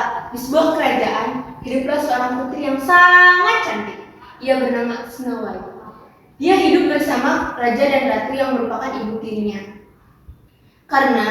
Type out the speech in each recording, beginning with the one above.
kala, di sebuah kerajaan, hiduplah seorang putri yang sangat cantik. Ia bernama Snow White. Dia hidup bersama raja dan ratu yang merupakan ibu tirinya. Karena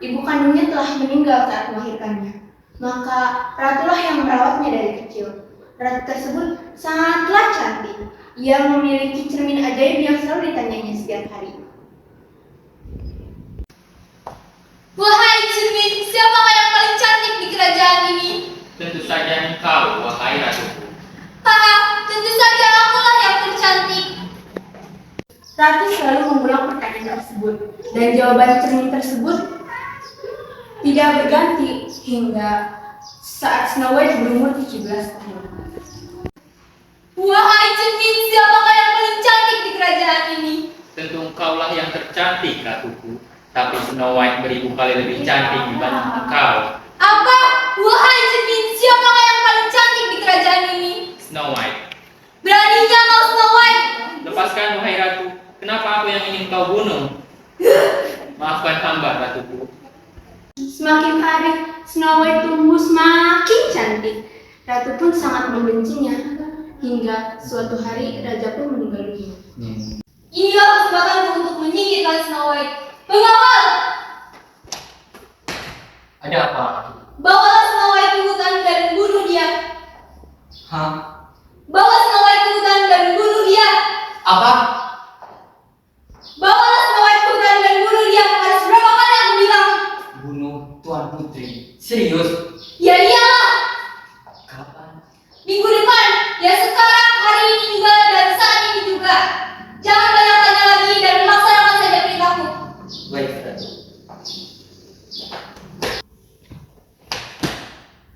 ibu kandungnya telah meninggal saat melahirkannya, maka ratulah yang merawatnya dari kecil. Ratu tersebut sangatlah cantik. Ia memiliki cermin ajaib yang selalu ditanyanya setiap hari. Wahai cermin, siapakah yang paling cantik di kerajaan ini? Tentu saja engkau, wahai ratuku. Tentu saja akulah yang tercantik. Ratu selalu mengulang pertanyaan tersebut, dan jawaban cermin tersebut tidak berganti hingga saat Snow White berumur 17 tahun. Wahai cermin, siapakah yang paling cantik di kerajaan ini? Tentu engkaulah yang tercantik, ratuku. Tapi Snow White beribu kali lebih cantik dibanding engkau. Apa? Wahai cermin, siapakah yang paling cantik di kerajaan ini? Snow White. Beraninya kau, Snow White? Lepaskan, wahai ratu. Kenapa aku yang ingin kau bunuh? Maafkan hamba, ratuku. Semakin hari, Snow White tumbuh semakin cantik. Ratu pun sangat membencinya, hingga suatu hari raja pun meninggal dunia. Inilah kesempatanku untuk menyingkirkan Snow White. Pengawal! Ada apa? Bawalah Snow White ke hutan dan bunuh dia. Hah? Bawa Snow White ke hutan dan bunuh dia. Apa? Bawalah Snow White ke hutan dan bunuh dia. Harus berapa kali aku bilang? Bunuh Tuan Putri? Serius? Ya iyalah. Kapan? Minggu depan. Ya sekarang, hari ini juga, dan saat ini juga. Jangan banyak tanya lagi dan laksanakan saja perintahku. Baik, Ratu.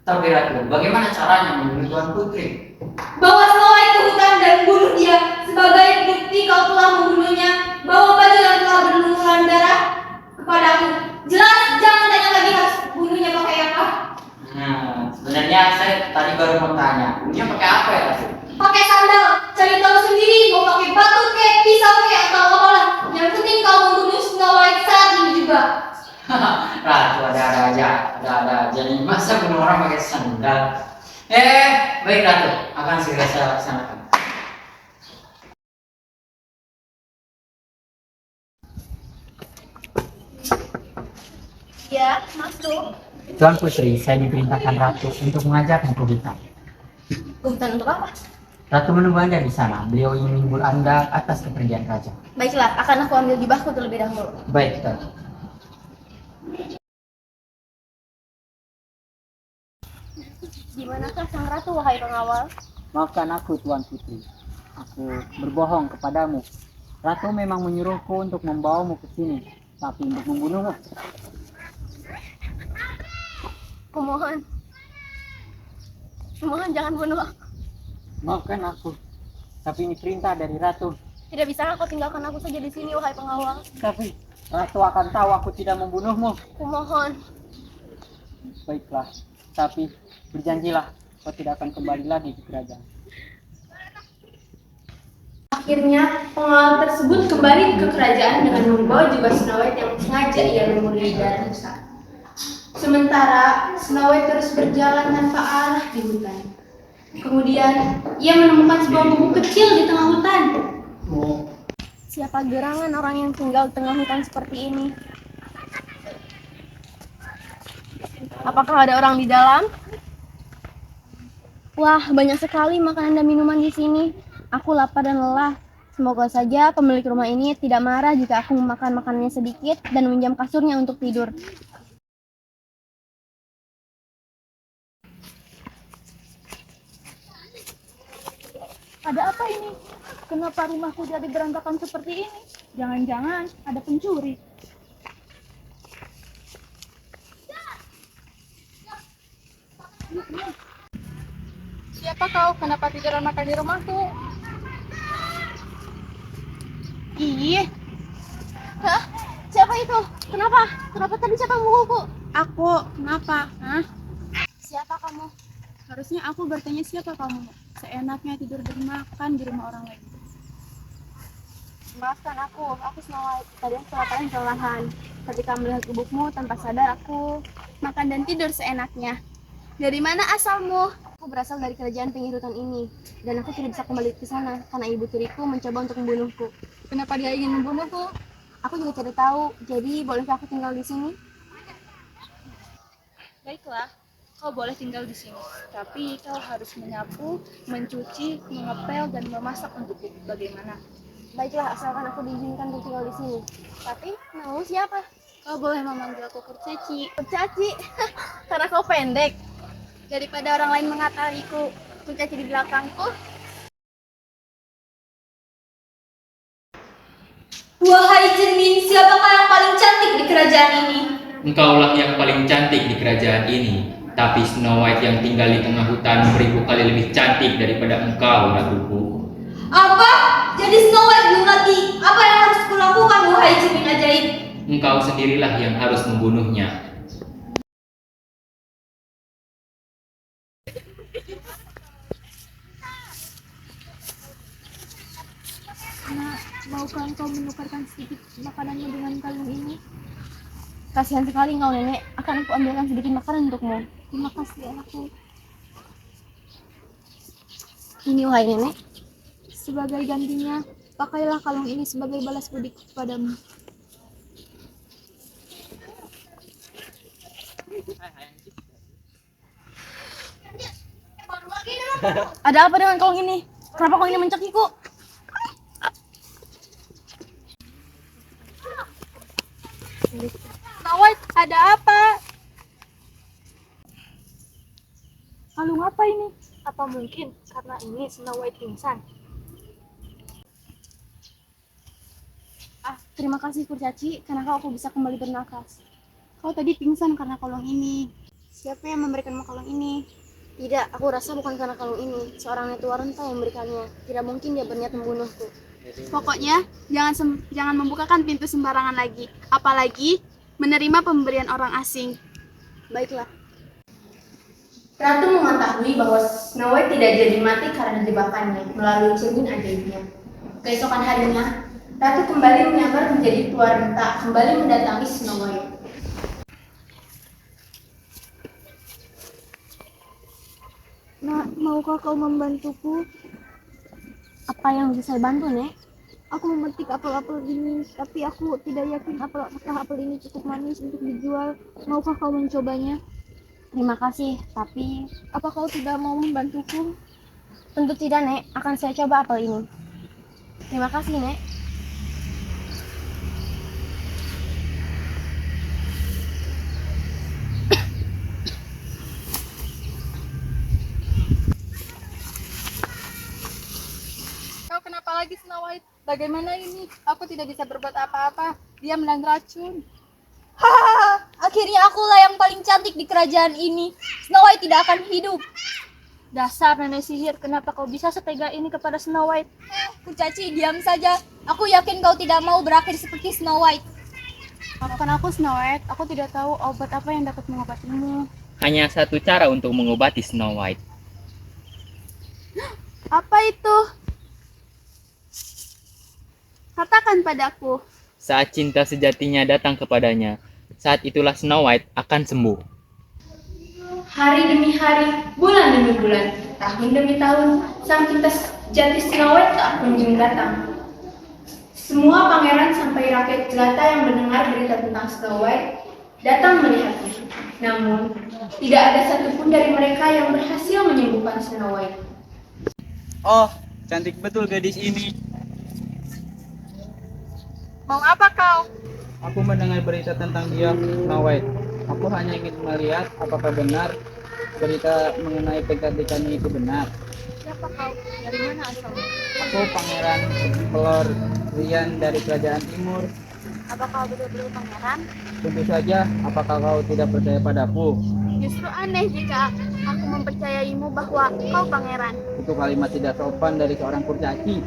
Tapi Ratu, bagaimana caranya membunuh Tuan Putri? Bawa Snow White ke hutan dan bunuh dia. Sebagai bukti kau telah membunuhnya, bawa baju yang telah berlumuran darah kepadaku. Jelas, jangan tanya lagi harus bunuhnya pakai apa. Sebenarnya saya tadi baru mau tanya, bunuhnya pakai apa ya, Ratu? Pakai sandal, cari tahu sendiri. Mau pakai batu kek, pisau kek, atau apalah. Yang penting kau membunuh Snow White saat ini juga. Ratu ada-ada aja, ada-ada aja nih. Masa bunuh orang pakai sandal? Baik Ratu, akan segera saya laksanakan. Ya, masuk. Tuan Putri, saya diperintahkan Ratu untuk mengajakmu ke hutan. Hutan untuk apa? Ratu menunggu Anda di sana. Beliau ingin menghibur Anda atas kepergian raja. Baiklah, akan aku ambil jubahku terlebih dahulu. Baik, Ratu. Di manakah sang ratu, wahai pengawal? Maafkan aku, Tuan Putri. Aku berbohong kepadamu. Ratu memang menyuruhku untuk membawamu ke sini, tapi untuk membunuhmu. Kumohon jangan bunuh aku. Maafkan aku, tapi ini perintah dari Ratu. Tidak bisa kau tinggalkan aku saja di sini, wahai pengawal. Tapi Ratu akan tahu aku tidak membunuhmu. Kumohon. Baiklah, tapi berjanjilah kau tidak akan kembali lagi ke kerajaan. Akhirnya, pengawal tersebut kembali ke kerajaan dengan membawa jubah Snow White yang sengaja ia lumuri dari rusak. Sementara Snow White terus berjalan tanpa arah di hutan. Kemudian, ia menemukan sebuah gubuk kecil di tengah hutan. Siapa gerangan orang yang tinggal di tengah hutan seperti ini? Apakah ada orang di dalam? Wah, banyak sekali makanan dan minuman di sini. Aku lapar dan lelah. Semoga saja pemilik rumah ini tidak marah jika aku memakan makanannya sedikit dan meminjam kasurnya untuk tidur. Ada apa ini? Kenapa rumahku jadi berantakan seperti ini? Jangan-jangan ada pencuri. Siapa kau? Kenapa tiduran makan di rumahku? Ih. Hah? Siapa itu? Kenapa? Kenapa tadi siapa memukulku? Aku, kenapa? Hah? Siapa kamu? Harusnya aku bertanya siapa kamu. Seenaknya tidur dan makan di rumah orang lain. Maafkan aku Snow White. Tadi aku kelaparan kelelahan. Ketika melihat gubukmu tanpa sadar aku makan dan tidur seenaknya. Dari mana asalmu? Aku berasal dari kerajaan pinggir hutan ini, dan aku tidak bisa kembali ke sana karena ibu tiriku mencoba untuk membunuhku. Kenapa dia ingin membunuhku? Aku juga tidak tahu. Jadi bolehkah aku tinggal di sini? Baiklah, kau boleh tinggal di sini. Tapi kau harus menyapu, mencuci, mengepel, dan memasak untukku. Bagaimana? Baiklah, asalkan aku diizinkan untuk tinggal di sini. Tapi namamu siapa? Kau boleh memanggil aku Kurcaci. Kurcaci, karena kau pendek. Daripada orang lain mengataiku kurcaci di belakangku. Wahai cermin, siapakah yang paling cantik di kerajaan ini? Engkaulah yang paling cantik di kerajaan ini. Tapi Snow White yang tinggal di tengah hutan 1000 kali lebih cantik daripada engkau, ratuku. Apa? Jadi Snow White belum mati. Apa yang harus kulakukan, wahai cermin ajaib? Engkau sendirilah yang harus membunuhnya. Nah, maukah engkau menukarkan sedikit makanannya dengan kalung ini? Kasihan sekali engkau, Nenek. Akan aku ambilkan sedikit makanan untukmu. Terima kasih, anakku. Ini, wahai Nenek. Sebagai gantinya, pakailah kalung ini sebagai balas budi kepadamu. Ada apa dengan kalung ini? Kenapa kalung ini mencakiku? Snow White, ada apa? Kalung apa ini? Apa mungkin karena ini Snow White pingsan? Terima kasih Kurcaci, karena aku bisa kembali bernapas. Kau tadi pingsan karena kalung ini. Siapa yang memberikanmu kalung ini? Tidak, aku rasa bukan karena kalung ini. Seorang netua renta yang memberikannya. Tidak mungkin dia berniat membunuhku. Pokoknya, jangan membukakan pintu sembarangan lagi. Apalagi menerima pemberian orang asing. Baiklah. Ratu mengetahui bahwa Snow White tidak jadi mati karena jebakannya melalui cermin ajaibnya. Keesokan harinya, Ratu kembali menyamar menjadi tua renta, kembali mendatangi Snow White. Nah, maukah kau membantuku? Apa yang bisa saya bantu, Nek? Aku memetik apel-apel ini, tapi aku tidak yakin apakah apel ini cukup manis untuk dijual. Maukah kau mencobanya? Terima kasih, tapi apa kau tidak mau membantuku? Tentu tidak, Nek. Akan saya coba apel ini. Terima kasih, Nek. Kau kenapa lagi, Snow White? Bagaimana ini? Aku tidak bisa berbuat apa-apa. Dia menelan racun. Hahaha, akhirnya akulah yang paling cantik di kerajaan ini. Snow White tidak akan hidup. Dasar nenek sihir, kenapa kau bisa setega ini kepada Snow White? Kurcaci, diam saja. Aku yakin kau tidak mau berakhir seperti Snow White. Maafkan aku, Snow White. Aku tidak tahu obat apa yang dapat mengobatimu. Hanya satu cara untuk mengobati Snow White. Apa itu? Katakan padaku. Saat cinta sejatinya datang kepadanya, saat itulah Snow White akan sembuh. Hari demi hari, bulan demi bulan, tahun demi tahun, sang cinta sejati Snow White tak kunjung datang. Semua pangeran sampai rakyat jelata yang mendengar berita tentang Snow White datang melihatnya. Namun, tidak ada satupun dari mereka yang berhasil menyembuhkan Snow White. Oh, cantik betul gadis ini. Mau apa kau? Aku mendengar berita tentang dia, Snow White. Aku hanya ingin melihat apakah benar berita mengenai kecantikannya itu benar. Siapa kau? Dari mana asalmu? Aku pangeran Pelorian dari kerajaan timur. Apa kau betul-betul pangeran? Tentu saja, apakah kau tidak percaya padaku? Justru aneh jika aku mempercayaimu bahwa kau pangeran. Itu kalimat tidak sopan dari seorang kurcaci.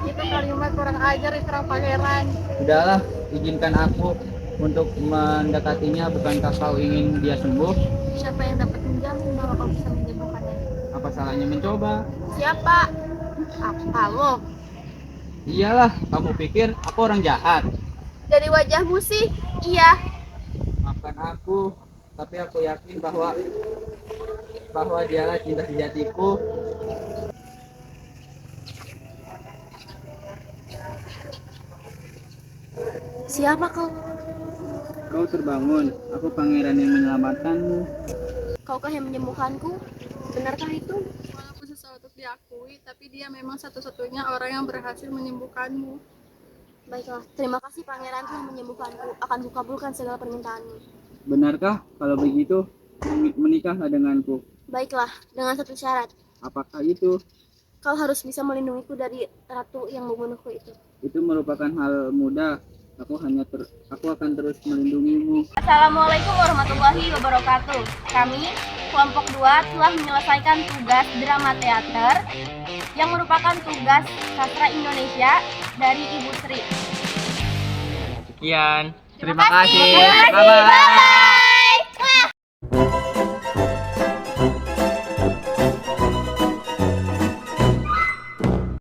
Itu kalimat kurang ajar dari seorang pangeran. Sudahlah, izinkan aku untuk mendekatinya. Bukankah kau ingin dia sembuh? Siapa yang dapat menjamin bahwa kau bisa menyembuhkannya? Apa salahnya mencoba? Siapa? Kamu. Iyalah, kamu pikir aku orang jahat? Dari wajahmu sih, iya. Maafkan aku, tapi aku yakin bahwa bahwa dialah cinta sejatiku. Siapa kau? Kau terbangun, aku pangeran yang menyelamatkanmu. Kaukah yang menyembuhkanku? Benarkah itu? Walaupun susah untuk diakui, tapi dia memang satu-satunya orang yang berhasil menyembuhkanmu. Baiklah, terima kasih pangeran telah menyembuhkanku. Akan kukabulkan segala permintaanmu. Benarkah? Kalau begitu, menikahlah denganku. Baiklah, dengan satu syarat. Apakah itu? Kau harus bisa melindungiku dari ratu yang membunuhku itu. Itu merupakan hal mudah. Aku akan terus melindungimu. Assalamualaikum warahmatullahi wabarakatuh. Kami, kelompok 2, telah menyelesaikan tugas drama teater yang merupakan tugas sastra Indonesia dari Ibu Sri. Sekian. Terima kasih. Terima kasih. Bye-bye. Bye-bye.